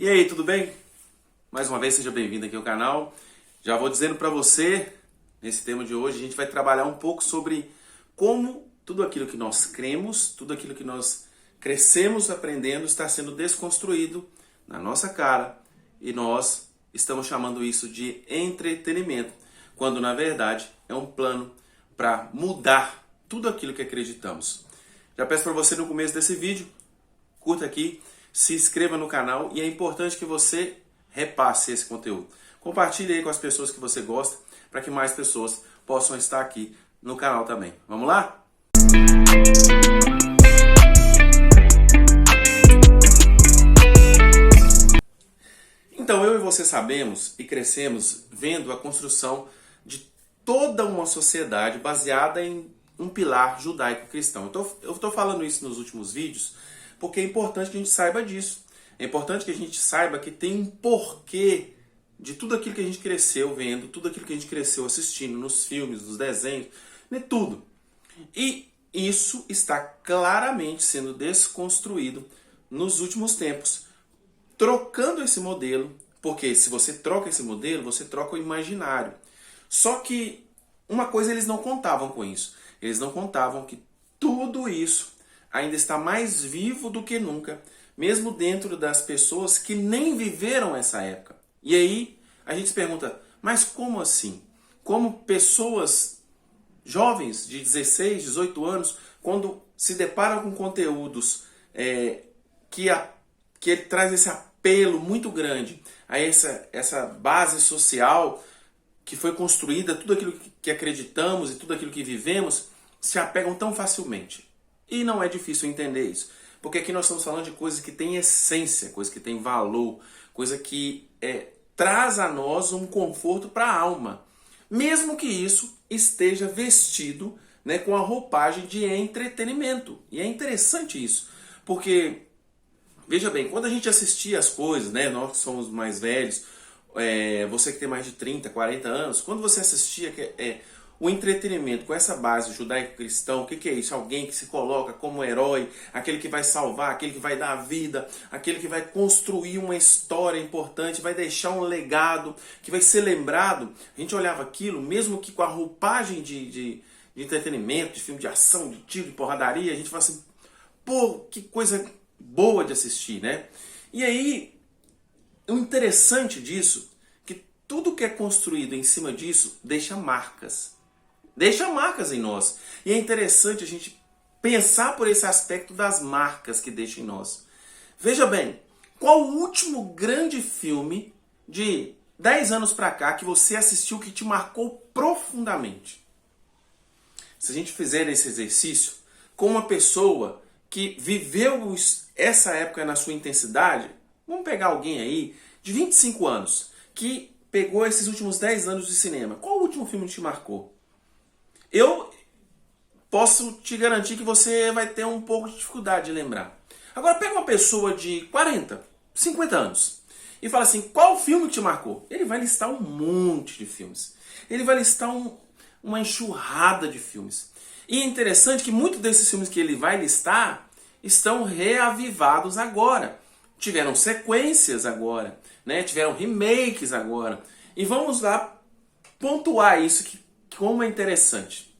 E aí, tudo bem? Mais uma vez, seja bem-vindo aqui ao canal. Já vou dizendo para você, nesse tema de hoje, a gente vai trabalhar um pouco sobre como tudo aquilo que nós cremos, tudo aquilo que nós crescemos aprendendo está sendo desconstruído na nossa cara e nós estamos chamando isso de entretenimento, quando na verdade é um plano para mudar tudo aquilo que acreditamos. Já peço para você no começo desse vídeo, curta aqui, se inscreva no canal e é importante que você repasse esse conteúdo. Compartilhe aí com as pessoas que você gosta para que mais pessoas possam estar aqui no canal também. Vamos lá? Então eu e você sabemos e crescemos vendo a construção de toda uma sociedade baseada em um pilar judaico-cristão. Eu estou falando isso nos últimos vídeos porque é importante que a gente saiba disso. É importante que a gente saiba que tem um porquê de tudo aquilo que a gente cresceu vendo, tudo aquilo que a gente cresceu assistindo nos filmes, nos desenhos, né, tudo. E isso está claramente sendo desconstruído nos últimos tempos, trocando esse modelo, porque se você troca esse modelo, você troca o imaginário. Só que uma coisa eles não contavam com isso. Eles não contavam que tudo isso ainda está mais vivo do que nunca, mesmo dentro das pessoas que nem viveram essa época. E aí a gente se pergunta, mas como assim? Como pessoas jovens de 16, 18 anos, quando se deparam com conteúdos que ele traz esse apelo muito grande a essa base social que foi construída, tudo aquilo que acreditamos e tudo aquilo que vivemos, se apegam tão facilmente. E não é difícil entender isso. Porque aqui nós estamos falando de coisas que têm essência, coisas que têm valor, coisa que traz a nós um conforto para a alma. Mesmo que isso esteja vestido, né, com a roupagem de entretenimento. E é interessante isso. Porque, veja bem, quando a gente assistia as coisas, né, nós que somos mais velhos, você que tem mais de 30, 40 anos, quando você assistia o entretenimento com essa base judaico-cristão, o que é isso? Alguém que se coloca como herói, aquele que vai salvar, aquele que vai dar a vida, aquele que vai construir uma história importante, vai deixar um legado, que vai ser lembrado. A gente olhava aquilo, mesmo que com a roupagem de entretenimento, de filme de ação, de tiro, de porradaria, a gente fala assim, pô, que coisa boa de assistir, né? E aí, o interessante disso, que tudo que é construído em cima disso deixa marcas. Deixa marcas em nós. E é interessante a gente pensar por esse aspecto das marcas que deixa em nós. Veja bem, qual o último grande filme de 10 anos pra cá que você assistiu que te marcou profundamente? Se a gente fizer esse exercício com uma pessoa que viveu essa época na sua intensidade, vamos pegar alguém aí de 25 anos que pegou esses últimos 10 anos de cinema. Qual o último filme que te marcou? Eu posso te garantir que você vai ter um pouco de dificuldade de lembrar. Agora pega uma pessoa de 40, 50 anos e fala assim, qual filme te marcou? Ele vai listar um monte de filmes. Ele vai listar uma enxurrada de filmes. E é interessante que muitos desses filmes que ele vai listar estão reavivados agora. Tiveram sequências agora, né? Tiveram remakes agora. E vamos lá pontuar isso que como é interessante.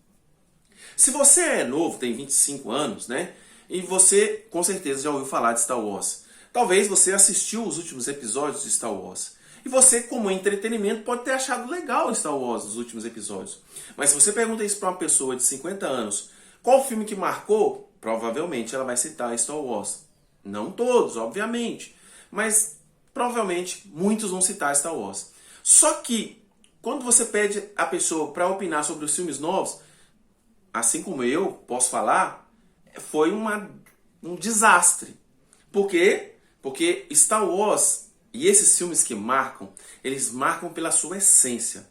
Se você é novo, tem 25 anos, né? E você com certeza já ouviu falar de Star Wars. Talvez você assistiu os últimos episódios de Star Wars. E você, como entretenimento, pode ter achado legal Star Wars nos últimos episódios. Mas se você pergunta isso para uma pessoa de 50 anos, qual filme que marcou? Provavelmente ela vai citar Star Wars. Não todos, obviamente. Mas provavelmente muitos vão citar Star Wars. Só que quando você pede a pessoa para opinar sobre os filmes novos, assim como eu posso falar, foi um desastre. Por quê? Porque Star Wars e esses filmes que marcam, eles marcam pela sua essência.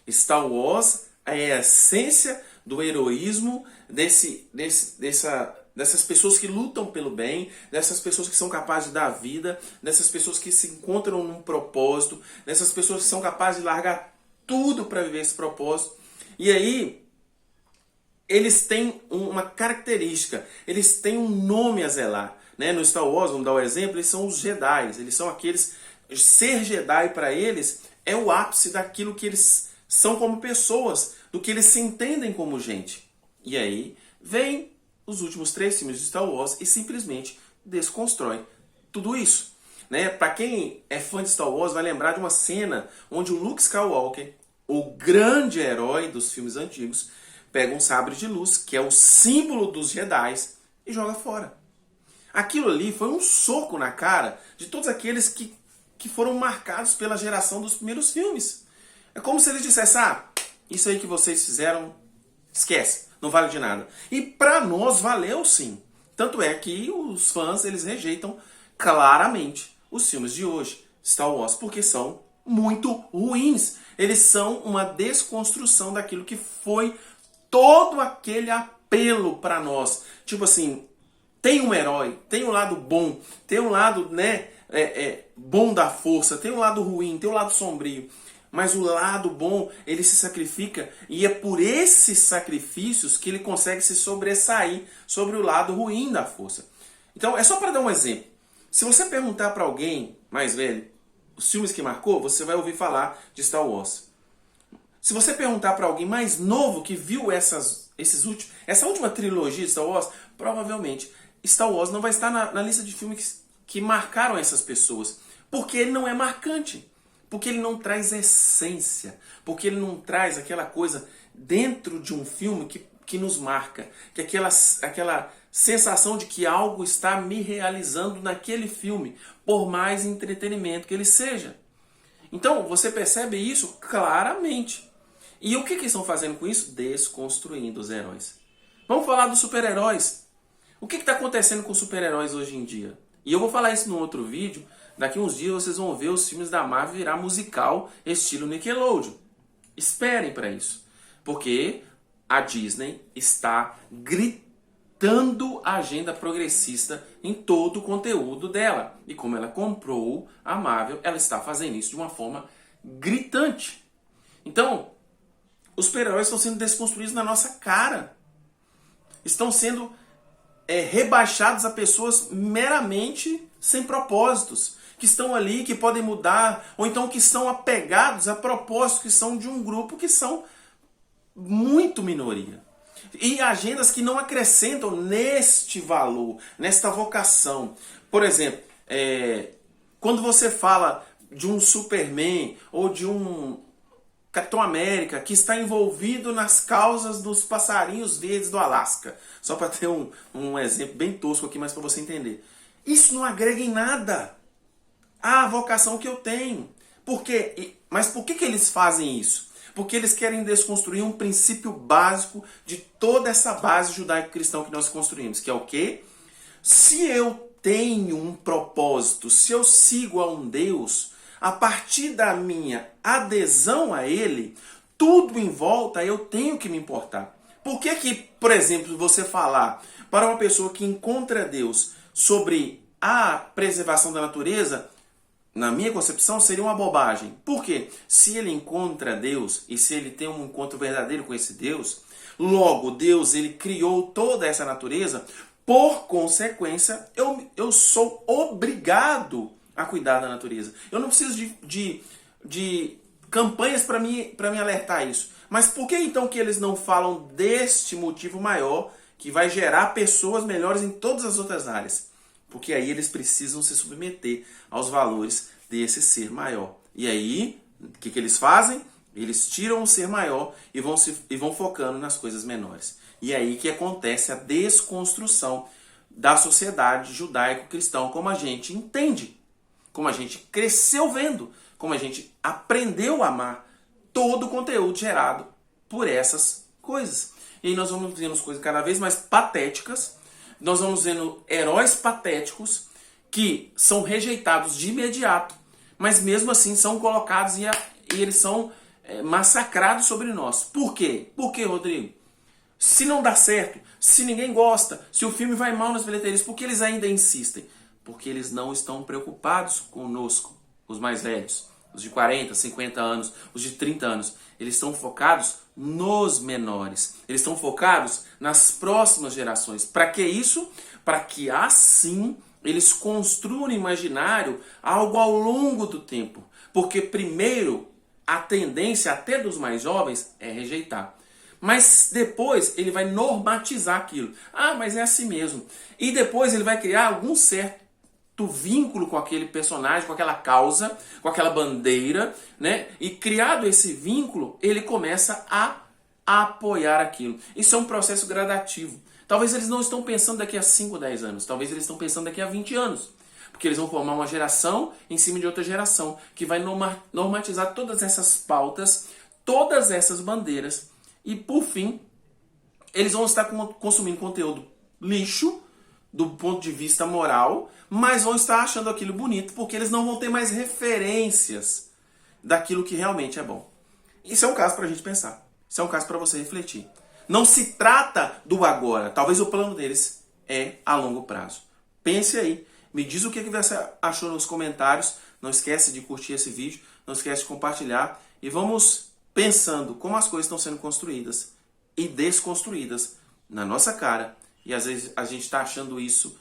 Star Wars é a essência do heroísmo dessas pessoas que lutam pelo bem, dessas pessoas que são capazes de dar vida, dessas pessoas que se encontram num propósito, dessas pessoas que são capazes de largar tudo para viver esse propósito. E aí, eles têm uma característica, eles têm um nome a zelar. né? No Star Wars, vamos dar o exemplo, eles são os Jedi, eles são aqueles... Ser Jedi para eles é o ápice daquilo que eles são como pessoas, do que eles se entendem como gente. E aí vem os últimos 3 filmes de Star Wars e simplesmente desconstrói tudo isso. Né? Para quem é fã de Star Wars vai lembrar de uma cena onde o Luke Skywalker, o grande herói dos filmes antigos, pega um sabre de luz, que é o símbolo dos Jedi, e joga fora. Aquilo ali foi um soco na cara de todos aqueles que foram marcados pela geração dos primeiros filmes. É como se eles dissessem, isso aí que vocês fizeram, esquece, não vale de nada. E para nós valeu sim. Tanto é que os fãs, eles rejeitam claramente os filmes de hoje, Star Wars, porque são muito ruins. Eles são uma desconstrução daquilo que foi todo aquele apelo para nós. Tipo assim, tem um herói, tem um lado bom, tem um lado, né, bom da força, tem um lado ruim, tem um lado sombrio. Mas o lado bom, ele se sacrifica e é por esses sacrifícios que ele consegue se sobressair sobre o lado ruim da força. Então, é só para dar um exemplo. Se você perguntar para alguém mais velho os filmes que marcou, você vai ouvir falar de Star Wars. Se você perguntar para alguém mais novo que viu essa última trilogia de Star Wars, provavelmente Star Wars não vai estar na lista de filmes que marcaram essas pessoas. Porque ele não é marcante. Porque ele não traz essência. Porque ele não traz aquela coisa dentro de um filme que nos marca. Que aquela sensação de que algo está me realizando naquele filme. Por mais entretenimento que ele seja. Então, você percebe isso claramente. E o que eles estão fazendo com isso? Desconstruindo os heróis. Vamos falar dos super-heróis. O que está acontecendo com os super-heróis hoje em dia? E eu vou falar isso num outro vídeo. Daqui uns dias vocês vão ver os filmes da Marvel virar musical estilo Nickelodeon. Esperem para isso. Porque a Disney está gritando a agenda progressista em todo o conteúdo dela. E como ela comprou a Marvel, ela está fazendo isso de uma forma gritante. Então, os super-heróis estão sendo desconstruídos na nossa cara. Estão sendo rebaixados a pessoas meramente sem propósitos. Que estão ali, que podem mudar, ou então que estão apegados a propósitos que são de um grupo que são muito minoria. E agendas que não acrescentam neste valor, nesta vocação. Por exemplo, quando você fala de um Superman ou de um Capitão América que está envolvido nas causas dos passarinhos verdes do Alasca. Só para ter um exemplo bem tosco aqui, mas para você entender. Isso não agrega em nada à vocação que eu tenho. Por quê? Mas por que eles fazem isso? Porque eles querem desconstruir um princípio básico de toda essa base judaico-cristã que nós construímos. Que é o quê? Se eu tenho um propósito, se eu sigo a um Deus, a partir da minha adesão a Ele, tudo em volta eu tenho que me importar. Por que, por exemplo, você falar para uma pessoa que encontra Deus sobre a preservação da natureza, na minha concepção, seria uma bobagem. Por quê? Se ele encontra Deus e se ele tem um encontro verdadeiro com esse Deus, logo Deus ele criou toda essa natureza, por consequência, eu sou obrigado a cuidar da natureza. Eu não preciso de campanhas para me alertar a isso. Mas por que então que eles não falam deste motivo maior que vai gerar pessoas melhores em todas as outras áreas? Porque aí eles precisam se submeter aos valores desse ser maior. E aí, o que eles fazem? Eles tiram o ser maior e vão focando nas coisas menores. E aí que acontece a desconstrução da sociedade judaico-cristã, como a gente entende, como a gente cresceu vendo, como a gente aprendeu a amar todo o conteúdo gerado por essas coisas. E aí nós vamos vendo as coisas cada vez mais patéticas, nós vamos vendo heróis patéticos que são rejeitados de imediato, mas mesmo assim são colocados e eles são massacrados sobre nós. Por quê? Por quê, Rodrigo? Se não dá certo, se ninguém gosta, se o filme vai mal nas bilheterias, por que eles ainda insistem? Porque eles não estão preocupados conosco, os mais velhos, os de 40, 50 anos, os de 30 anos. Eles estão focados nos menores. Eles estão focados nas próximas gerações. Para que isso? Para que assim eles construam no imaginário algo ao longo do tempo. Porque primeiro, a tendência até dos mais jovens é rejeitar. Mas depois ele vai normatizar aquilo. Ah, mas é assim mesmo. E depois ele vai criar algum certo vínculo com aquele personagem, com aquela causa, com aquela bandeira, né? E criado esse vínculo, ele começa a apoiar aquilo. Isso é um processo gradativo. Talvez eles não estão pensando daqui a 5, 10 anos. Talvez eles estão pensando daqui a 20 anos. Porque eles vão formar uma geração em cima de outra geração, que vai normatizar todas essas pautas, todas essas bandeiras. E, por fim, eles vão estar consumindo conteúdo lixo, do ponto de vista moral, mas vão estar achando aquilo bonito, porque eles não vão ter mais referências daquilo que realmente é bom. Isso é um caso para a gente pensar. Isso é um caso para você refletir. Não se trata do agora. Talvez o plano deles é a longo prazo. Pense aí. Me diz o que você achou nos comentários. Não esquece de curtir esse vídeo. Não esquece de compartilhar. E vamos pensando como as coisas estão sendo construídas e desconstruídas na nossa cara. E às vezes a gente está achando isso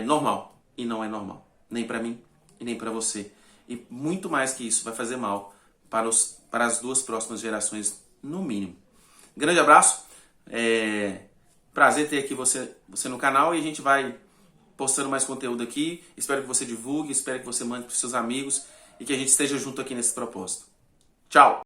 normal. E não é normal. Nem para mim e nem para você. E muito mais que isso vai fazer mal para as duas próximas gerações, no mínimo. Grande abraço. Prazer ter aqui você no canal. E a gente vai postando mais conteúdo aqui. Espero que você divulgue. Espero que você mande para os seus amigos. E que a gente esteja junto aqui nesse propósito. Tchau!